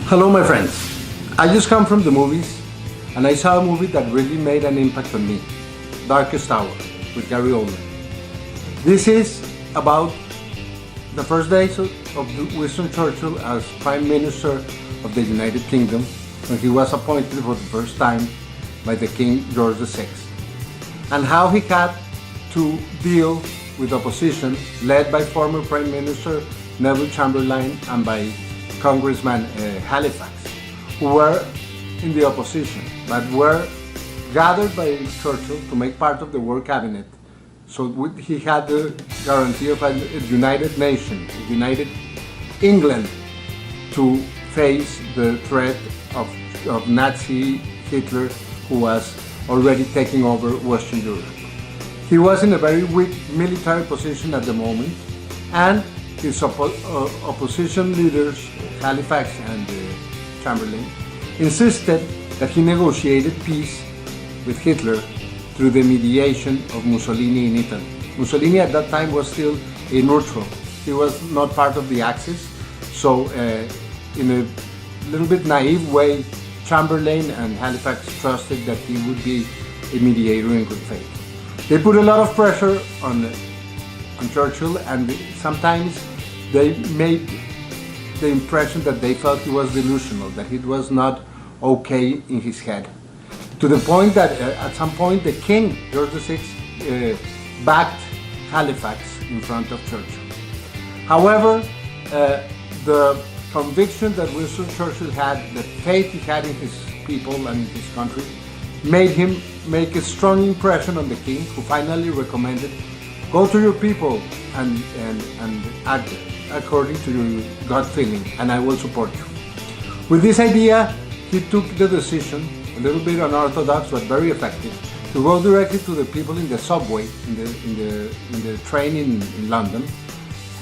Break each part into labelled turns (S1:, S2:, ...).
S1: Hello my friends, I just come from the movies and I saw a movie that really made an impact on me, Darkest Hour with Gary Oldman. This is about the first days of Winston Churchill as Prime Minister of the United Kingdom when he was appointed for the first time by the King George VI, and how he had to deal with opposition led by former Prime Minister Neville Chamberlain and by Congressman Halifax, who were in the opposition but were gathered by Churchill to make part of the War Cabinet. So he had the guarantee of a united nation, a united England, to face the threat of Nazi Hitler, who was already taking over Western Europe. He was in a very weak military position at the moment, and his opposition leaders, Halifax and Chamberlain, insisted that he negotiated peace with Hitler through the mediation of Mussolini in Italy. Mussolini at that time was still a neutral. He was not part of the Axis, so in a little bit naive way, Chamberlain and Halifax trusted that he would be a mediator in good faith. They put a lot of pressure on Churchill, and sometimes they made the impression that they felt he was delusional, that it was not okay in his head. To the point that at some point the King, George VI, backed Halifax in front of Churchill. However, the conviction that Winston Churchill had, the faith he had in his people and his country, made him make a strong impression on the King, who finally recommended, go to your people and act according to your gut feeling, and I will support you. With this idea, he took the decision, a little bit unorthodox but very effective, to go directly to the people in the subway, in the train in London,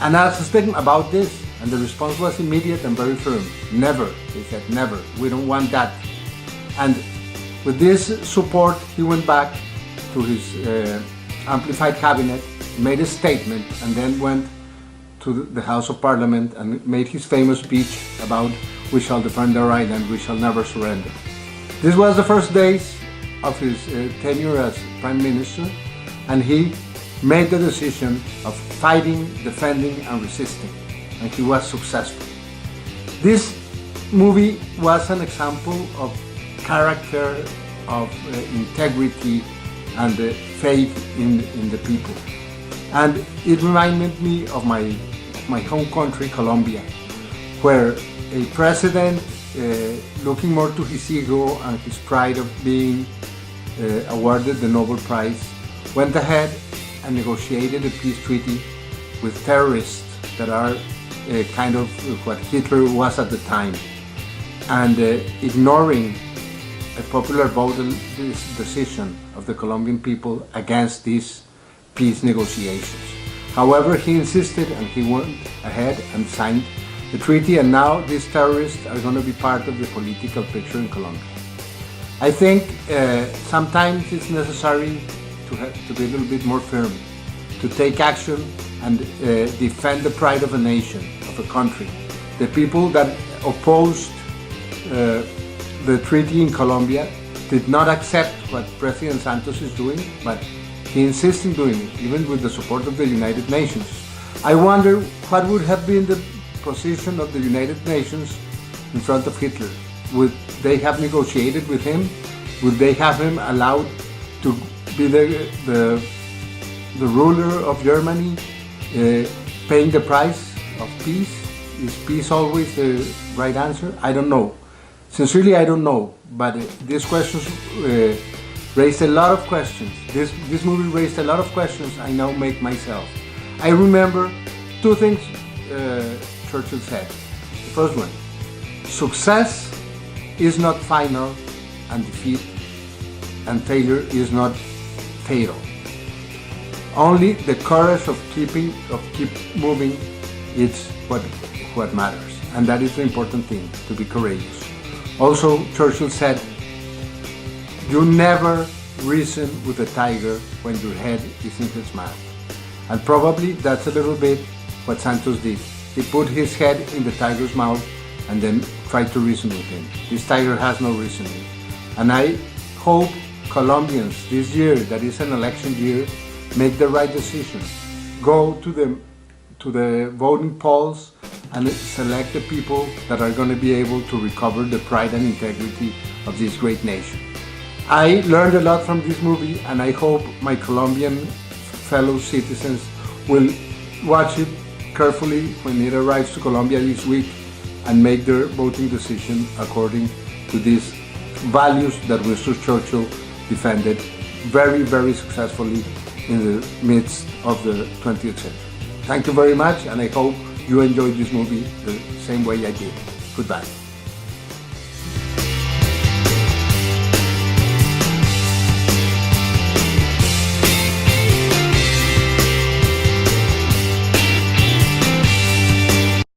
S1: and ask them about this. And the response was immediate and very firm. Never, they said, never. We don't want that. And with this support, he went back to his amplified cabinet, made a statement, and then went to the House of Parliament and made his famous speech about "We shall defend our island, we shall never surrender." This was the first days of his tenure as Prime Minister, and he made the decision of fighting, defending, and resisting, and he was successful. This movie was an example of character, of integrity, and faith in the people. And it reminded me of my home country, Colombia, where a president, looking more to his ego and his pride of being awarded the Nobel Prize, went ahead and negotiated a peace treaty with terrorists that are kind of what Hitler was at the time, and ignoring a popular vote decision of the Colombian people against these peace negotiations. However, he insisted, and he went ahead and signed the treaty, and now these terrorists are going to be part of the political picture in Colombia. I think sometimes it's necessary to be a little bit more firm, to take action and defend the pride of a nation, of a country. The people that opposed the treaty in Colombia did not accept what President Santos is doing, but he insists in doing it, even with the support of the United Nations. I wonder what would have been the position of the United Nations in front of Hitler. Would they have negotiated with him? Would they have him allowed to be the ruler of Germany, paying the price of peace? Is peace always the right answer? I don't know. Sincerely, I don't know. But these questions raised a lot of questions. This movie raised a lot of questions I now make myself. I remember two things Churchill said. The first one, success is not final, and defeat and failure is not fatal. Only the courage of keep moving is what matters, and that is the important thing, to be courageous. Also, Churchill said, you never reason with a tiger when your head is in his mouth. And probably that's a little bit what Santos did. He put his head in the tiger's mouth and then try to reason with him. This tiger has no reasoning. And I hope Colombians this year, that is an election year, make the right decision. Go to the voting polls and select the people that are going to be able to recover the pride and integrity of this great nation. I learned a lot from this movie, and I hope my Colombian fellow citizens will watch it carefully when it arrives to Colombia this week and make their voting decision according to these values that Winston Churchill defended very, very successfully in the midst of the 20th century. Thank you very much, and I hope you enjoyed this movie the same way I did. Goodbye.